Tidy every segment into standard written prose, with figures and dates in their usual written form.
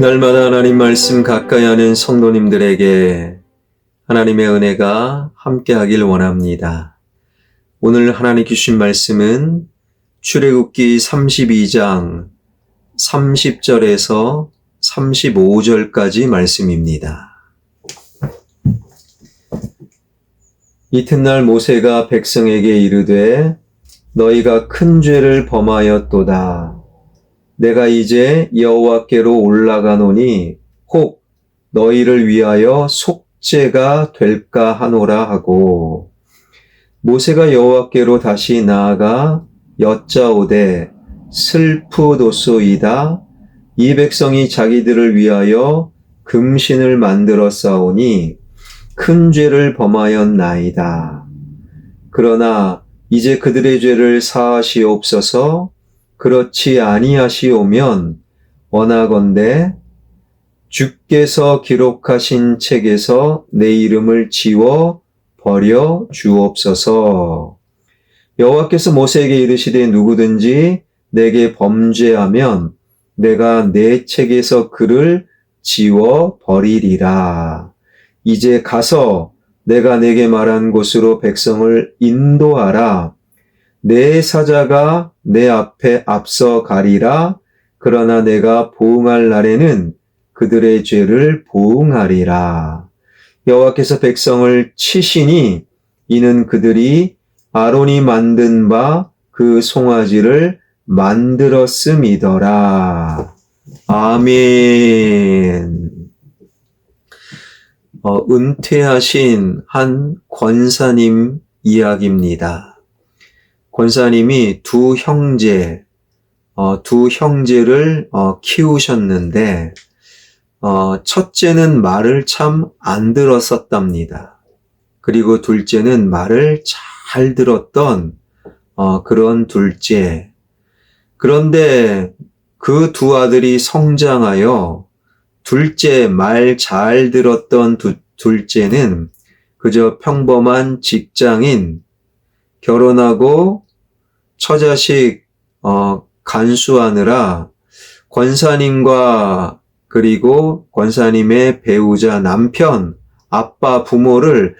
날마다 하나님 말씀 가까이 하는 성도님들에게 하나님의 은혜가 함께하길 원합니다. 오늘 하나님 주신 말씀은 출애굽기 32장 30절에서 35절까지 말씀입니다. 이튿날 모세가 백성에게 이르되 너희가 큰 죄를 범하였도다. 내가 이제 여호와께로 올라가노니 혹 너희를 위하여 속죄가 될까 하노라 하고, 모세가 여호와께로 다시 나아가 여짜오되 슬프도소이다. 이 백성이 자기들을 위하여 금신을 만들어 싸우니 큰 죄를 범하였나이다. 그러나 이제 그들의 죄를 사하시옵소서. 그렇지 아니하시오면 원하건대 주께서 기록하신 책에서 내 이름을 지워 버려 주옵소서. 여호와께서 모세에게 이르시되 누구든지 내게 범죄하면 내가 내 책에서 그를 지워 버리리라. 이제 가서 내가 내게 말한 곳으로 백성을 인도하라. 내 사자가 내 앞에 앞서 가리라. 그러나 내가 보응할 날에는 그들의 죄를 보응하리라. 여호와께서 백성을 치시니 이는 그들이 아론이 만든 바 그 송아지를 만들었음이더라. 아멘. 은퇴하신 한 권사님 이야기입니다. 권사님이 두 형제를 키우셨는데, 첫째는 말을 참 안 들었었답니다. 그리고 둘째는 말을 잘 들었던 그런 둘째. 그런데 그 두 아들이 성장하여 둘째 말 잘 들었던 둘째는 그저 평범한 직장인, 결혼하고 처자식 간수하느라 권사님과 그리고 권사님의 배우자 남편, 아빠, 부모를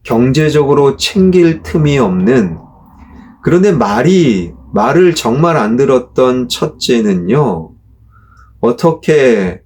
경제적으로 챙길 틈이 없는, 그런데 말을 정말 안 들었던 첫째는요, 어떻게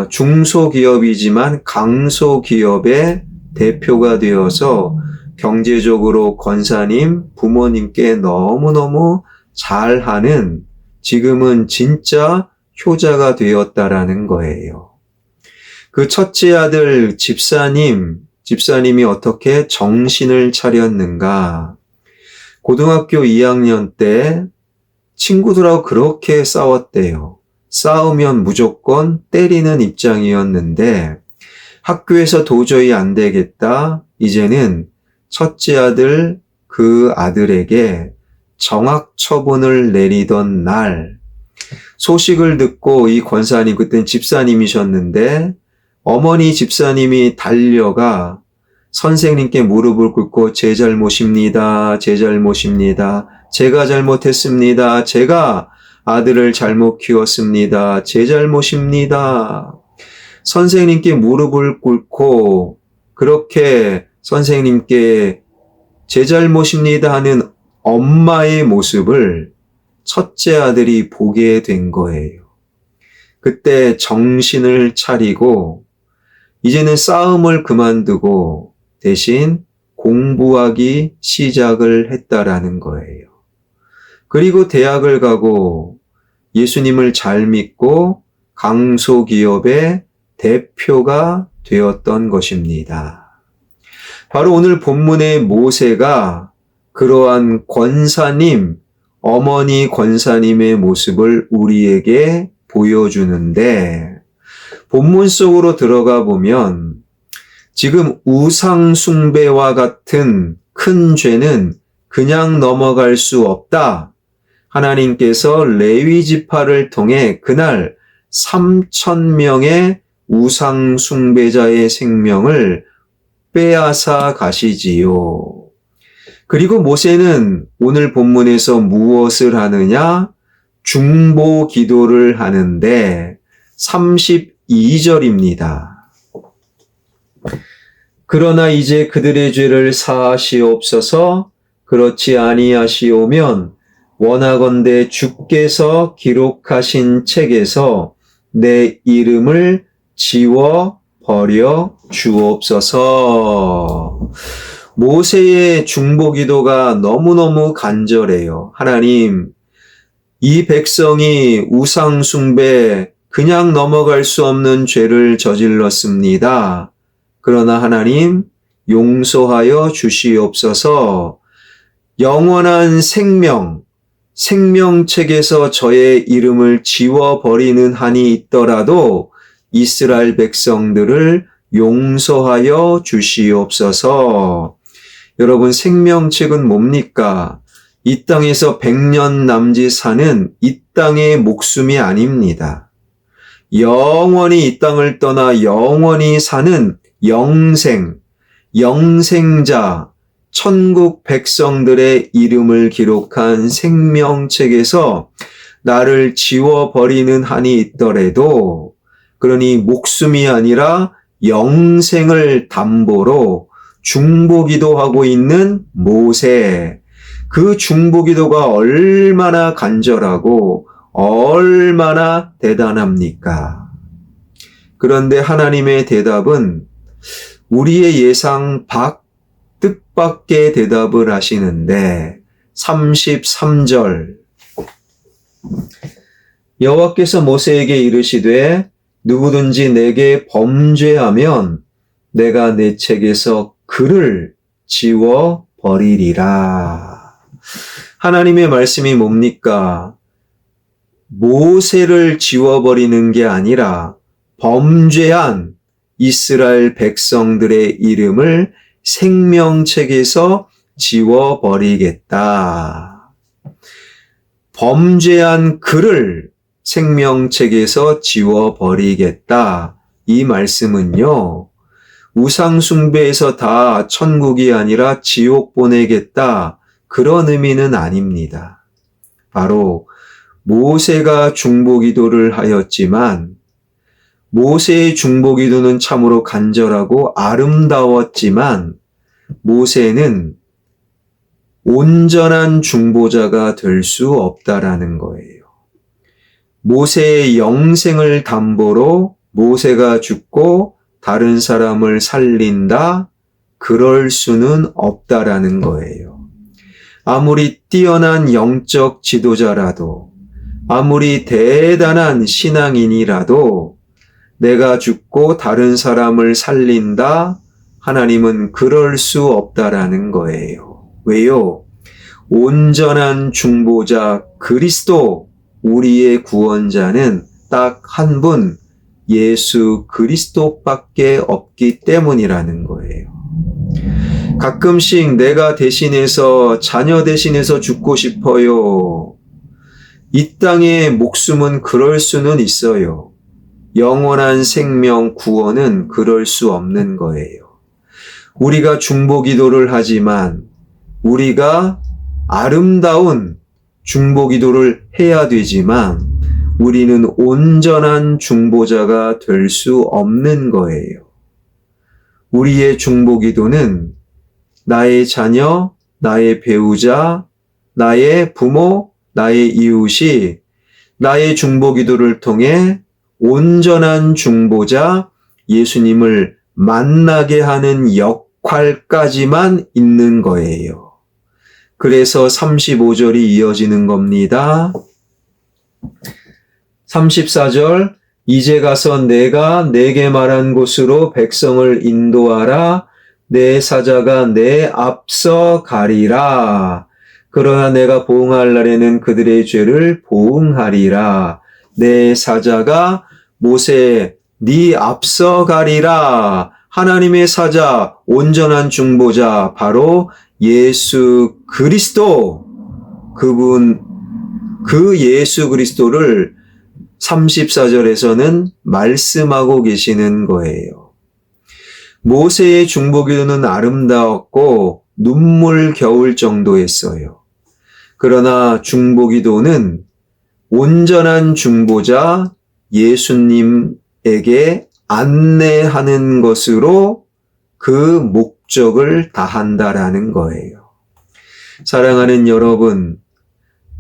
중소기업이지만 강소기업의 대표가 되어서 경제적으로 권사님, 부모님께 너무너무 잘하는, 지금은 진짜 효자가 되었다라는 거예요. 그 첫째 아들 집사님이 어떻게 정신을 차렸는가? 고등학교 2학년 때 친구들하고 그렇게 싸웠대요. 싸우면 무조건 때리는 입장이었는데 학교에서 도저히 안 되겠다. 이제는 첫째 아들, 그 아들에게 정학 처분을 내리던 날, 소식을 듣고 이 권사님, 그땐 집사님이셨는데 어머니 집사님이 달려가 선생님께 무릎을 꿇고 제 잘못입니다. 제가 잘못했습니다. 제가 아들을 잘못 키웠습니다. 제 잘못입니다. 선생님께 무릎을 꿇고 그렇게 선생님께 제 잘못입니다 하는 엄마의 모습을 첫째 아들이 보게 된 거예요. 그때 정신을 차리고 이제는 싸움을 그만두고 대신 공부하기 시작을 했다라는 거예요. 그리고 대학을 가고 예수님을 잘 믿고 강소기업의 대표가 되었던 것입니다. 바로 오늘 본문의 모세가 그러한 권사님, 어머니 권사님의 모습을 우리에게 보여주는데, 본문 속으로 들어가 보면 지금 우상 숭배와 같은 큰 죄는 그냥 넘어갈 수 없다. 하나님께서 레위 지파를 통해 그날 3,000명의 우상 숭배자의 생명을 빼앗아 가시지요. 그리고 모세는 오늘 본문에서 무엇을 하느냐? 중보 기도를 하는데 30 12절입니다. 그러나 이제 그들의 죄를 사하시옵소서. 그렇지 아니하시오면 원하건대 주께서 기록하신 책에서 내 이름을 지워 버려 주옵소서. 모세의 중보기도가 너무너무 간절해요. 하나님, 이 백성이 우상 숭배, 그냥 넘어갈 수 없는 죄를 저질렀습니다. 그러나 하나님, 용서하여 주시옵소서. 영원한 생명책에서 저의 이름을 지워버리는 한이 있더라도 이스라엘 백성들을 용서하여 주시옵소서. 여러분, 생명책은 뭡니까? 이 땅에서 100년 남짓 사는 이 땅의 목숨이 아닙니다. 영원히 이 땅을 떠나 영원히 사는 영생자, 천국 백성들의 이름을 기록한 생명책에서 나를 지워버리는 한이 있더라도, 그러니 목숨이 아니라 영생을 담보로 중보기도하고 있는 모세, 그 중보기도가 얼마나 간절하고 얼마나 대단합니까? 그런데 하나님의 대답은 우리의 예상 뜻밖의 대답을 하시는데 33절 여호와께서 모세에게 이르시되 누구든지 내게 범죄하면 내가 내 책에서 그를 지워 버리리라. 하나님의 말씀이 뭡니까? 모세를 지워버리는 게 아니라 범죄한 이스라엘 백성들의 이름을 생명책에서 지워버리겠다. 범죄한 그를 생명책에서 지워버리겠다. 이 말씀은요, 우상숭배에서 다 천국이 아니라 지옥 보내겠다. 그런 의미는 아닙니다. 바로 모세가 중보기도를 하였지만 모세의 중보기도는 참으로 간절하고 아름다웠지만 모세는 온전한 중보자가 될 수 없다라는 거예요. 모세의 영생을 담보로 모세가 죽고 다른 사람을 살린다? 그럴 수는 없다라는 거예요. 아무리 뛰어난 영적 지도자라도, 아무리 대단한 신앙인이라도 내가 죽고 다른 사람을 살린다? 하나님은 그럴 수 없다라는 거예요. 왜요? 온전한 중보자 그리스도, 우리의 구원자는 딱 한 분, 예수 그리스도밖에 없기 때문이라는 거예요. 가끔씩 내가 대신해서, 자녀 대신해서 죽고 싶어요. 이 땅의 목숨은 그럴 수는 있어요. 영원한 생명 구원은 그럴 수 없는 거예요. 우리가 중보기도를 하지만 우리가 아름다운 중보기도를 해야 되지만 우리는 온전한 중보자가 될 수 없는 거예요. 우리의 중보기도는 나의 자녀, 나의 배우자, 나의 부모, 나의 이웃이 나의 중보기도를 통해 온전한 중보자 예수님을 만나게 하는 역할까지만 있는 거예요. 그래서 35절이 이어지는 겁니다. 34절, 이제 가서 내가 내게 말한 곳으로 백성을 인도하라. 내 사자가 내 앞서 가리라. 그러나 내가 보응할 날에는 그들의 죄를 보응하리라. 내 사자가 모세 네 앞서 가리라. 하나님의 사자, 온전한 중보자, 바로 예수 그리스도, 그분, 그 예수 그리스도를 34절에서는 말씀하고 계시는 거예요. 모세의 중보기도는 아름다웠고 눈물겨울 정도였어요. 그러나 중보기도는 온전한 중보자 예수님 사람에게 안내하는 것으로 그 목적을 다한다라는 거예요. 사랑하는 여러분,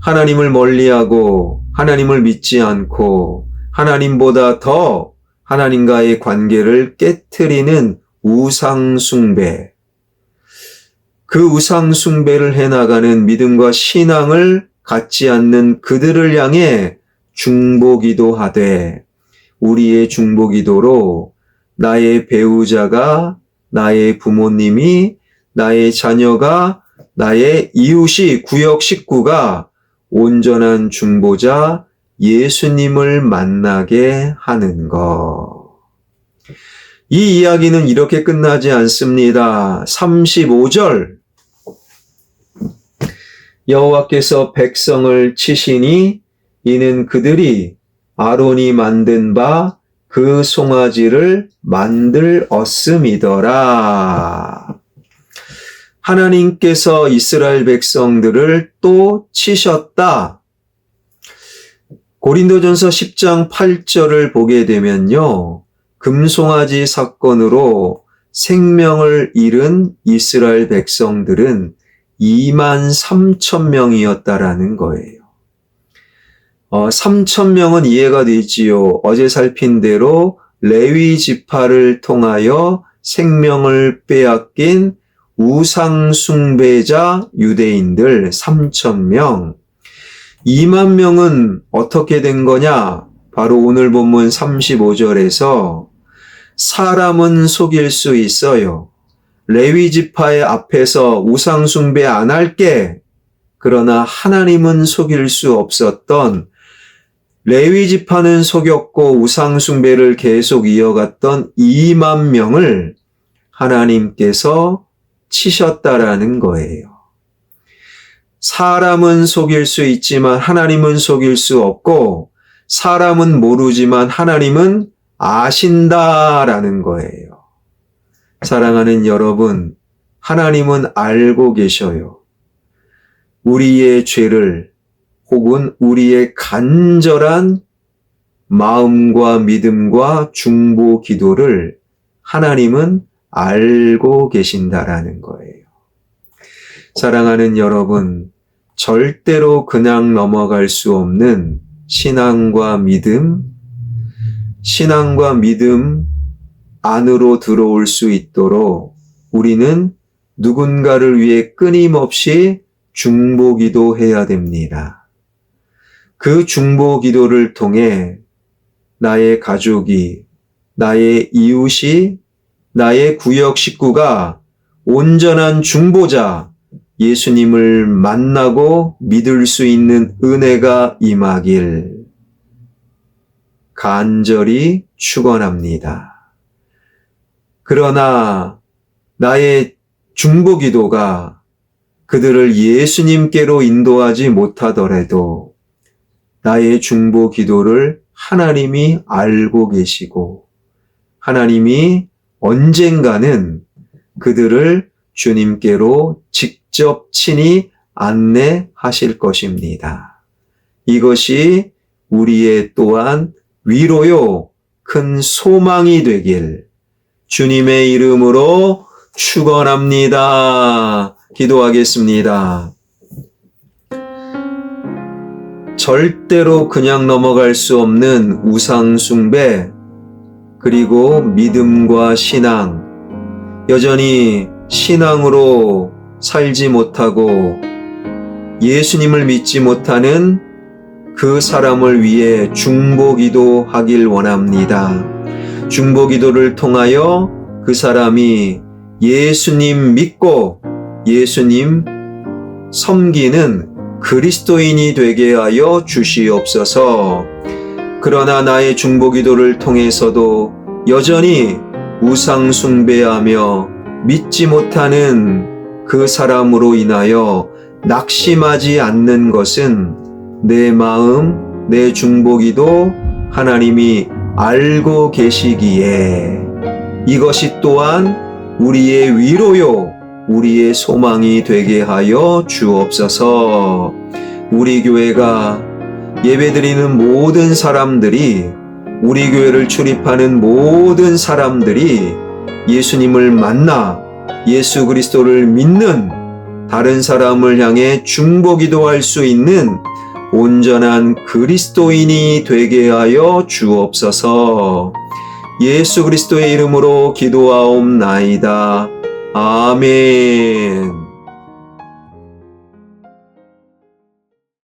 하나님을 멀리하고 하나님을 믿지 않고 하나님보다 더 하나님과의 관계를 깨트리는 우상숭배, 그 우상숭배를 해나가는 믿음과 신앙을 갖지 않는 그들을 향해 중보기도 하되, 우리의 중보기도로 나의 배우자가, 나의 부모님이, 나의 자녀가, 나의 이웃이, 구역 식구가 온전한 중보자 예수님을 만나게 하는 것. 이 이야기는 이렇게 끝나지 않습니다. 35절. 여호와께서 백성을 치시니 이는 그들이 아론이 만든 바 그 송아지를 만들었음이더라. 하나님께서 이스라엘 백성들을 또 치셨다. 고린도전서 10장 8절을 보게 되면요, 금송아지 사건으로 생명을 잃은 이스라엘 백성들은 23,000명이었다라는 거예요. 3,000명은 이해가 되지요. 어제 살핀 대로 레위 지파를 통하여 생명을 빼앗긴 우상 숭배자 유대인들 3,000명. 2만 명은 어떻게 된 거냐? 바로 오늘 본문 35절에서 사람은 속일 수 있어요. 레위 지파의 앞에서 우상 숭배 안 할게. 그러나 하나님은 속일 수 없었던, 레위 지파는 속였고 우상 숭배를 계속 이어갔던 2만 명을 하나님께서 치셨다라는 거예요. 사람은 속일 수 있지만 하나님은 속일 수 없고, 사람은 모르지만 하나님은 아신다라는 거예요. 사랑하는 여러분, 하나님은 알고 계셔요. 우리의 죄를, 혹은 우리의 간절한 마음과 믿음과 중보 기도를 하나님은 알고 계신다라는 거예요. 사랑하는 여러분, 절대로 그냥 넘어갈 수 없는 신앙과 믿음 안으로 들어올 수 있도록 우리는 누군가를 위해 끊임없이 중보기도해야 됩니다. 그 중보기도를 통해 나의 가족이, 나의 이웃이, 나의 구역 식구가 온전한 중보자 예수님을 만나고 믿을 수 있는 은혜가 임하길 간절히 축원합니다. 그러나 나의 중보기도가 그들을 예수님께로 인도하지 못하더라도 나의 중보기도를 하나님이 알고 계시고 하나님이 언젠가는 그들을 주님께로 직접 친히 안내하실 것입니다. 이것이 우리의 또한 위로요, 큰 소망이 되길 주님의 이름으로 축원합니다. 기도하겠습니다. 절대로 그냥 넘어갈 수 없는 우상 숭배, 그리고 믿음과 신앙, 여전히 신앙으로 살지 못하고 예수님을 믿지 못하는 그 사람을 위해 중보기도 하길 원합니다. 중보기도를 통하여 그 사람이 예수님 믿고 예수님 섬기는 그리스도인이 되게 하여 주시옵소서. 그러나 나의 중보기도를 통해서도 여전히 우상 숭배하며 믿지 못하는 그 사람으로 인하여 낙심하지 않는 것은 내 마음, 내 중보기도 하나님이 알고 계시기에 이것이 또한 우리의 위로요, 우리의 소망이 되게 하여 주옵소서. 우리 교회가 예배드리는 모든 사람들이 우리 교회를 출입하는 모든 사람들이 예수님을 만나 예수 그리스도를 믿는 다른 사람을 향해 중보기도할 수 있는 온전한 그리스도인이 되게 하여 주옵소서. 예수 그리스도의 이름으로 기도하옵나이다. 아멘.